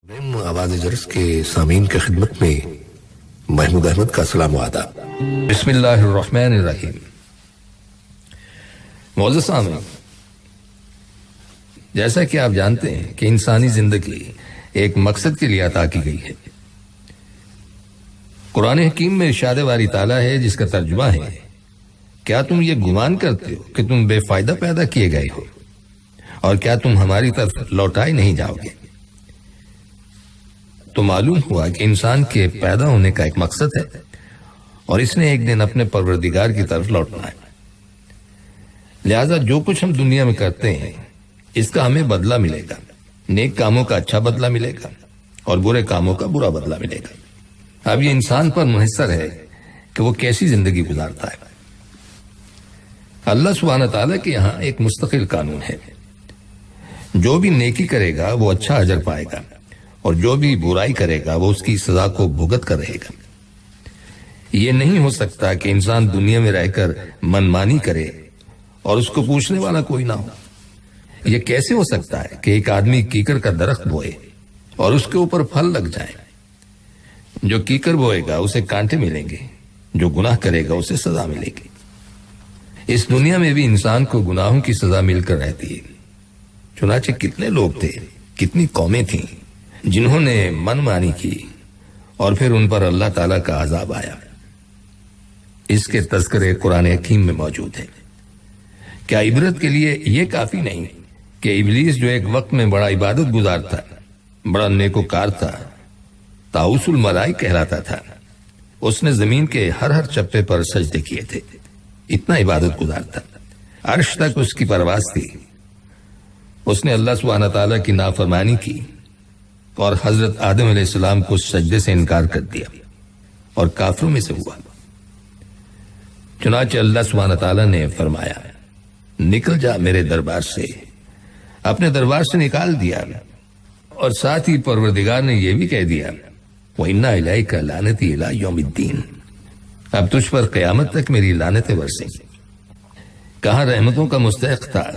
آواز جرس کے سامعین کی خدمت میں محمود احمد کا سلام و آداب۔ بسم اللہ الرحمن الرحیم۔ معزز سامعین، جیسا کہ آپ جانتے ہیں کہ انسانی زندگی ایک مقصد کے لیے عطا کی گئی ہے۔ قرآن حکیم میں ارشاد باری تعالیٰ ہے جس کا ترجمہ ہے، کیا تم یہ گمان کرتے ہو کہ تم بے فائدہ پیدا کیے گئے ہو اور کیا تم ہماری طرف لوٹائے نہیں جاؤ گے؟ تو معلوم ہوا کہ انسان کے پیدا ہونے کا ایک مقصد ہے اور اس نے ایک دن اپنے پروردگار کی طرف لوٹنا ہے۔ لہذا جو کچھ ہم دنیا میں کرتے ہیں اس کا ہمیں بدلہ ملے گا۔ نیک کاموں کا اچھا بدلہ ملے گا اور برے کاموں کا برا بدلہ ملے گا۔ اب یہ انسان پر منحصر ہے کہ وہ کیسی زندگی گزارتا ہے۔ اللہ سبحانہ تعالیٰ کے یہاں ایک مستقل قانون ہے، جو بھی نیکی کرے گا وہ اچھا اجر پائے گا اور جو بھی برائی کرے گا وہ اس کی سزا کو بھگت کر رہے گا۔ یہ نہیں ہو سکتا کہ انسان دنیا میں رہ کر منمانی کرے اور اس کو پوچھنے والا کوئی نہ ہو۔ یہ کیسے ہو سکتا ہے کہ ایک آدمی کیکر کا درخت بوئے اور اس کے اوپر پھل لگ جائیں؟ جو کیکر بوئے گا اسے کانٹے ملیں گے، جو گناہ کرے گا اسے سزا ملے گی۔ اس دنیا میں بھی انسان کو گناہوں کی سزا مل کر رہتی ہے۔ چنانچہ کتنے لوگ تھے، کتنی قومیں تھیں جنہوں نے من مانی کی اور پھر ان پر اللہ تعالیٰ کا عذاب آیا۔ اس کے تذکرے قرآن حکیم میں موجود ہیں۔ کیا عبرت کے لیے یہ کافی نہیں کہ ابلیس جو ایک وقت میں بڑا عبادت گزار تھا، بڑا نیکوکار تھا، طاؤس الملائک کہلاتا تھا، اس نے زمین کے ہر چپے پر سجدے کیے تھے، اتنا عبادت گزار تھا، عرش تک اس کی پرواز تھی۔ اس نے اللہ سبحانہ تعالیٰ کی نافرمانی کی اور حضرت آدم علیہ السلام کو سجدے سے انکار کر دیا اور کافروں میں سے ہوا۔ چنانچہ اللہ سبحانہ تعالیٰ نے فرمایا، نکل جا میرے دربار سے، اپنے دربار سے نکال دیا، اور ساتھ ہی پروردگار نے یہ بھی کہہ دیا، وَإِنَّ إِلَيْكَ لَعْنَتِي إِلَىٰ يَوْمِ الدِّينِ، اب تجھ پر قیامت تک میری لعنتیں برسیں گی۔ کہاں رحمتوں کا مستحق تھا،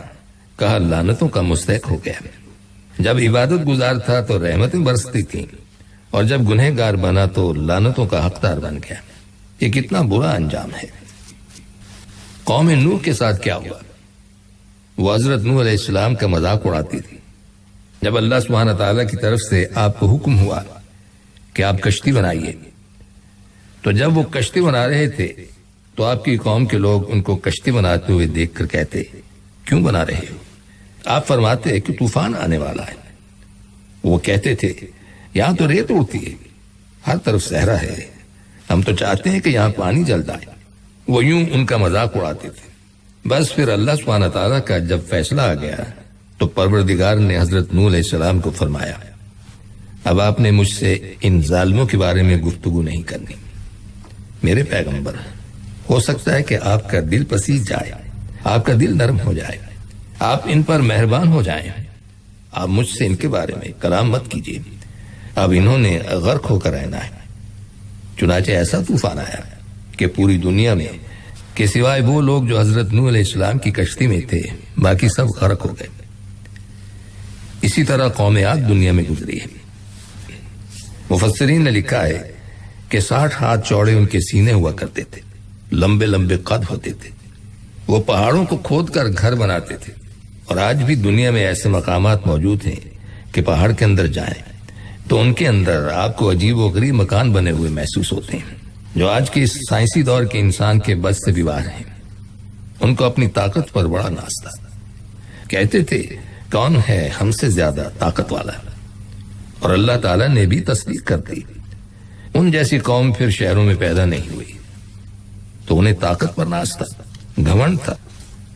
کہاں لعنتوں کا مستحق ہو گیا۔ جب عبادت گزار تھا تو رحمتیں برستی تھیں اور جب گنہگار بنا تو لعنتوں کا حقدار بن گیا۔ یہ کتنا برا انجام ہے۔ قوم نوح کے ساتھ کیا ہوا؟ وہ حضرت نوح علیہ السلام کا مذاق اڑاتی تھی۔ جب اللہ سبحانہ تعالیٰ کی طرف سے آپ کو حکم ہوا کہ آپ کشتی بنائیے، تو جب وہ کشتی بنا رہے تھے تو آپ کی قوم کے لوگ ان کو کشتی بناتے ہوئے دیکھ کر کہتے، کیوں بنا رہے ہو؟ آپ فرماتے کہ طوفان آنے والا ہے۔ وہ کہتے تھے، یہاں تو ریت اڑتی ہے، ہر طرف صحرا ہے، ہم تو چاہتے ہیں کہ یہاں پانی جل جائے۔ وہ یوں ان کا مذاق اڑاتے تھے۔ بس پھر اللہ سبحانہ تعالیٰ کا جب فیصلہ آ گیا تو پروردگار نے حضرت نوح علیہ السلام کو فرمایا، اب آپ نے مجھ سے ان ظالموں کے بارے میں گفتگو نہیں کرنی۔ میرے پیغمبر، ہو سکتا ہے کہ آپ کا دل پسیج جائے، آپ کا دل نرم ہو جائے، آپ ان پر مہربان ہو جائیں، آپ مجھ سے ان کے بارے میں کلام مت کیجیے، اب انہوں نے غرق ہو کر رہنا ہے۔ چنانچہ ایسا طوفان آیا کہ پوری دنیا میں کہ سوائے وہ لوگ جو حضرت نوح علیہ السلام کی کشتی میں تھے باقی سب غرق ہو گئے۔ اسی طرح قوم عاد دنیا میں گزری ہے۔ مفسرین نے لکھا ہے کہ 60 ہاتھ چوڑے ان کے سینے ہوا کرتے تھے، لمبے لمبے قد ہوتے تھے، وہ پہاڑوں کو کھود کر گھر بناتے تھے، اور آج بھی دنیا میں ایسے مقامات موجود ہیں کہ پہاڑ کے اندر جائیں تو ان کے اندر آپ کو عجیب و غریب مکان بنے ہوئے محسوس ہوتے ہیں، جو آج کے اس سائنسی دور کے انسان کے بس سے بھی باہر ہیں۔ ان کو اپنی طاقت پر بڑا ناز تھا، کہتے تھے کون ہے ہم سے زیادہ طاقت والا، اور اللہ تعالیٰ نے بھی تصدیق کر دی۔ ان جیسی قوم پھر شہروں میں پیدا نہیں ہوئی، تو انہیں طاقت پر ناز تھا، گھمنڈ تھا،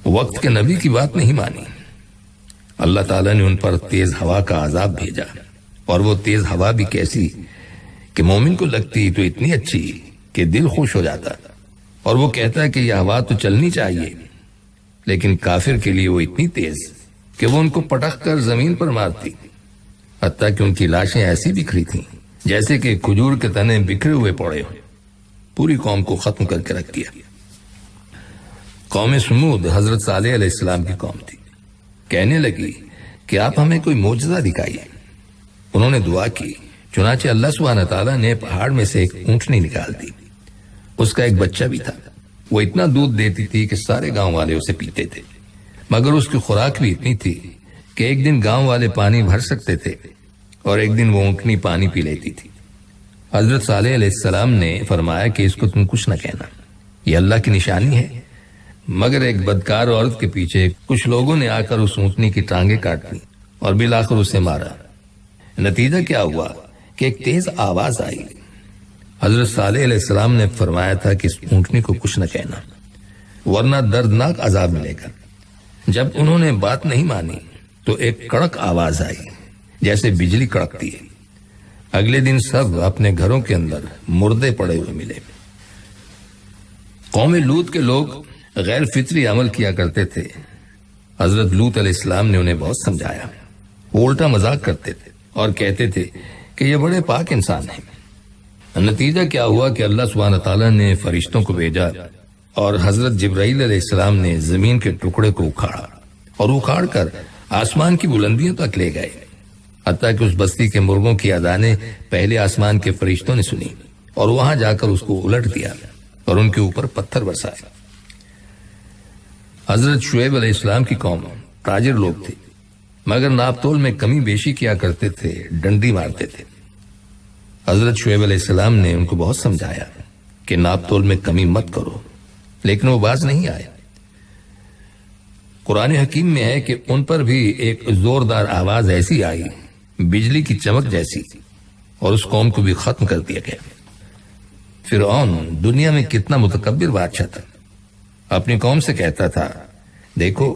وقت کے نبی کی بات نہیں مانی۔ اللہ تعالیٰ نے ان پر تیز ہوا کا عذاب بھیجا، اور وہ تیز ہوا بھی کیسی کہ مومن کو لگتی تو اتنی اچھی کہ دل خوش ہو جاتا، اور وہ کہتا کہ یہ ہوا تو چلنی چاہیے، لیکن کافر کے لیے وہ اتنی تیز کہ وہ ان کو پٹک کر زمین پر مارتی، حتیٰ کہ ان کی لاشیں ایسی بکھری تھیں جیسے کہ کھجور کے تنے بکھرے ہوئے پڑے ہوں۔ پوری قوم کو ختم کر کے رکھ دیا۔ قوم سمود حضرت صالح علیہ السلام کی قوم تھی، کہنے لگی کہ آپ ہمیں کوئی معجزہ دکھائیے۔ انہوں نے دعا کی، چنانچہ اللہ سبحانہ تعالیٰ نے پہاڑ میں سے ایک اونٹنی نکال دی۔ اس کا ایک بچہ بھی تھا، وہ اتنا دودھ دیتی تھی کہ سارے گاؤں والے اسے پیتے تھے، مگر اس کی خوراک بھی اتنی تھی کہ ایک دن گاؤں والے پانی بھر سکتے تھے اور ایک دن وہ اونٹنی پانی پی لیتی تھی۔ حضرت صالح علیہ السلام نے فرمایا کہ اس کو تم کچھ نہ کہنا، یہ اللہ کی نشانی ہے، مگر ایک بدکار عورت کے پیچھے کچھ لوگوں نے آ کر اس اونٹنی کی ٹانگیں کاٹ دی اور بالآخر اسے مارا۔ نتیجہ کیا ہوا کہ ایک تیز آواز آئی۔ حضرت صالح علیہ السلام نے فرمایا تھا کہ اس اونٹنی کو کچھ نہ کہنا ورنہ دردناک عذاب ملے گا۔ جب انہوں نے بات نہیں مانی تو ایک کڑک آواز آئی جیسے بجلی کڑکتی ہے۔ اگلے دن سب اپنے گھروں کے اندر مردے پڑے ہوئے ملے۔ قوم لوط کے لوگ غیر فطری عمل کیا کرتے تھے۔ حضرت لوط علیہ السلام نے انہیں بہت سمجھایا۔ وہ الٹا مذاق کرتے تھے اور کہتے تھے کہ یہ بڑے پاک انسان ہیں۔ نتیجہ کیا ہوا کہ اللہ سبحانہ تعالیٰ نے فرشتوں کو بھیجا اور حضرت جبرائیل علیہ السلام نے زمین کے ٹکڑے کو اکھاڑا اور اکھاڑ کر آسمان کی بلندیوں تک لے گئے، حتیٰ کہ اس بستی کے مرغوں کی اذانیں پہلے آسمان کے فرشتوں نے سنی اور وہاں جا کر اس کو الٹ دیا اور ان کے اوپر پتھر برسائے۔ حضرت شعیب علیہ السلام کی قوم تاجر لوگ تھے، مگر ناپ تول میں کمی بیشی کیا کرتے تھے، ڈنڈی مارتے تھے۔ حضرت شعیب علیہ السلام نے ان کو بہت سمجھایا کہ ناپ تول میں کمی مت کرو، لیکن وہ باز نہیں آئے۔ قرآن حکیم میں ہے کہ ان پر بھی ایک زوردار آواز ایسی آئی، بجلی کی چمک جیسی، اور اس قوم کو بھی ختم کر دیا گیا۔ فرعون دنیا میں کتنا متکبر بادشاہ تھا، اپنی قوم سے کہتا تھا، دیکھو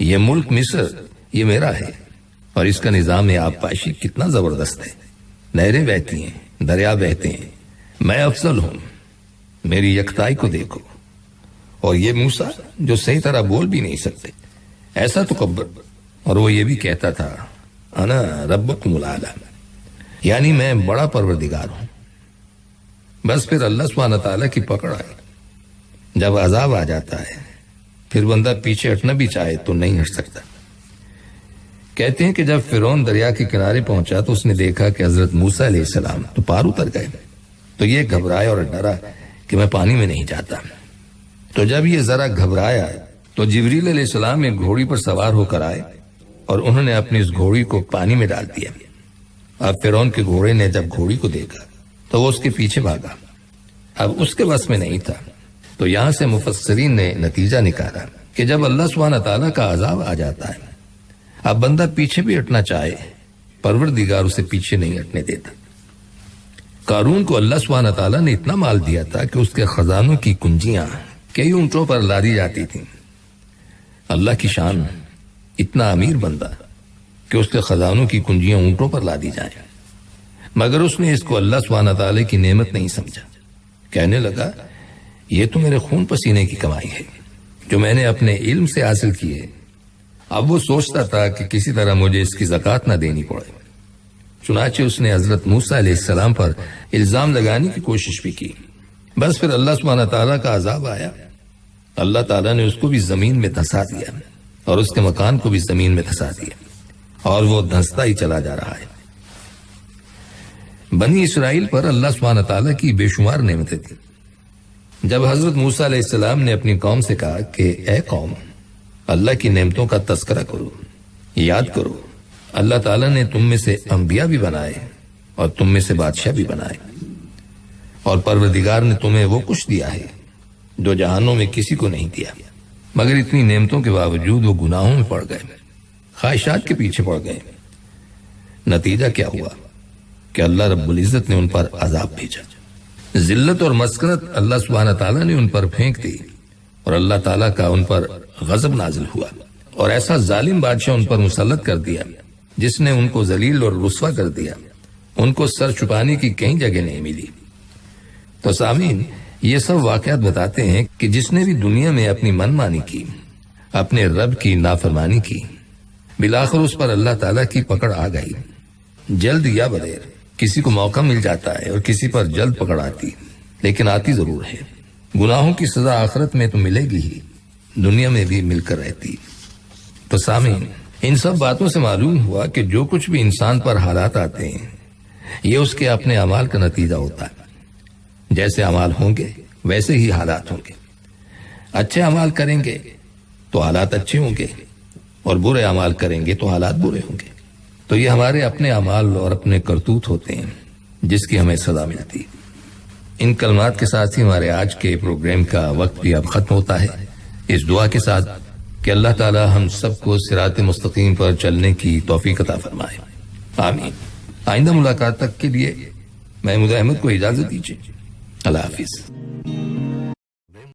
یہ ملک مصر یہ میرا ہے اور اس کا نظام آبپاشی کتنا زبردست ہے، نہریں بہتی ہیں، دریا بہتے ہیں، میں افضل ہوں، میری یکتائی کو دیکھو، اور یہ موسیٰ جو صحیح طرح بول بھی نہیں سکتے، ایسا تکبر۔ اور وہ یہ بھی کہتا تھا، انا ربکم الاعلی، یعنی میں بڑا پروردگار ہوں۔ بس پھر اللہ سبحانہ تعالیٰ کی پکڑ آئی۔ جب عذاب آ جاتا ہے پھر بندہ پیچھے ہٹنا بھی چاہے تو نہیں ہٹ سکتا۔ کہتے ہیں کہ جب فرعون دریا کے کنارے پہنچا تو اس نے دیکھا کہ حضرت موسیٰ علیہ السلام تو پار اتر گئے، تو یہ گھبرایا اور ڈرا کہ میں پانی میں نہیں جاتا۔ تو جب یہ ذرا گھبرایا تو جبریل علیہ السلام ایک گھوڑی پر سوار ہو کر آئے اور انہوں نے اپنی اس گھوڑی کو پانی میں ڈال دیا۔ اب فرعون کے گھوڑے نے جب گھوڑی کو دیکھا تو وہ اس کے پیچھے بھاگا، اب اس کے بس میں نہیں تھا۔ تو یہاں سے مفسرین نے نتیجہ نکالا کہ جب اللہ سبحانہ تعالیٰ کا عذاب آ جاتا ہے، اب بندہ پیچھے بھی ہٹنا چاہے، پروردگار اسے پیچھے نہیں ہٹنے دیتا۔ قارون کو اللہ سبحانہ تعالیٰ نے اتنا مال دیا تھا کہ اس کے خزانوں کی کنجیاں کئی اونٹوں پر لادی جاتی تھیں۔ اللہ کی شان، اتنا امیر بندہ کہ اس کے خزانوں کی کنجیاں اونٹوں پر لادی جائیں، مگر اس نے اس کو اللہ سبحانہ تعالیٰ کی نعمت نہیں سمجھا۔ کہنے لگا، یہ تو میرے خون پسینے کی کمائی ہے جو میں نے اپنے علم سے حاصل کی ہے۔ اب وہ سوچتا تھا کہ کسی طرح مجھے اس کی زکوٰۃ نہ دینی پڑے۔ چنانچہ اس نے حضرت موسیٰ علیہ السلام پر الزام لگانے کی کوشش بھی کی۔ بس پھر اللہ سبحانہ تعالیٰ کا عذاب آیا، اللہ تعالیٰ نے اس کو بھی زمین میں دھسا دیا اور اس کے مکان کو بھی زمین میں دھسا دیا، اور وہ دھستا ہی چلا جا رہا ہے۔ بنی اسرائیل پر اللہ سبحانہ تعالیٰ کی بے شمار نعمتیں تھیں۔ جب حضرت موسیٰ علیہ السلام نے اپنی قوم سے کہا کہ اے قوم، اللہ کی نعمتوں کا تذکرہ کرو، یاد کرو، اللہ تعالیٰ نے تم میں سے انبیاء بھی بنائے اور تم میں سے بادشاہ بھی بنائے، اور پروردگار نے تمہیں وہ کچھ دیا ہے جو جہانوں میں کسی کو نہیں دیا، مگر اتنی نعمتوں کے باوجود وہ گناہوں میں پڑ گئے، خواہشات کے پیچھے پڑ گئے۔ نتیجہ کیا ہوا کہ اللہ رب العزت نے ان پر عذاب بھیجا، ذلت اور مسکنت اللہ سبحانہ تعالیٰ نے ان پر پھینک دی، اور اللہ تعالیٰ کا ان پر غضب نازل ہوا، اور ایسا ظالم بادشاہ ان پر مسلط کر دیا جس نے ان کو ذلیل اور رسوا کر دیا، ان کو سر چھپانے کی کہیں جگہ نہیں ملی۔ تو سامعین، یہ سب واقعات بتاتے ہیں کہ جس نے بھی دنیا میں اپنی من مانی کی، اپنے رب کی نافرمانی کی، بالآخر اس پر اللہ تعالیٰ کی پکڑ آ گئی۔ جلد یا بدیر کسی کو موقع مل جاتا ہے اور کسی پر جلد پکڑ آتی، لیکن آتی ضرور ہے۔ گناہوں کی سزا آخرت میں تو ملے گی ہی، دنیا میں بھی مل کر رہتی۔ تو سامعین، ان سب باتوں سے معلوم ہوا کہ جو کچھ بھی انسان پر حالات آتے ہیں یہ اس کے اپنے اعمال کا نتیجہ ہوتا ہے۔ جیسے اعمال ہوں گے ویسے ہی حالات ہوں گے۔ اچھے اعمال کریں گے تو حالات اچھے ہوں گے، اور برے اعمال کریں گے تو حالات برے ہوں گے۔ تو یہ ہمارے اپنے اعمال اور اپنے کرتوت ہوتے ہیں جس کی ہمیں سزا ملتی۔ ان کلمات کے ساتھ ہی ہمارے آج کے پروگرام کا وقت بھی اب ختم ہوتا ہے، اس دعا کے ساتھ کہ اللہ تعالی ہم سب کو صراط مستقیم پر چلنے کی توفیق عطا فرمائے، آمین۔ آئندہ ملاقات تک کے لیے محمود احمد کو اجازت دیجیے، اللہ حافظ۔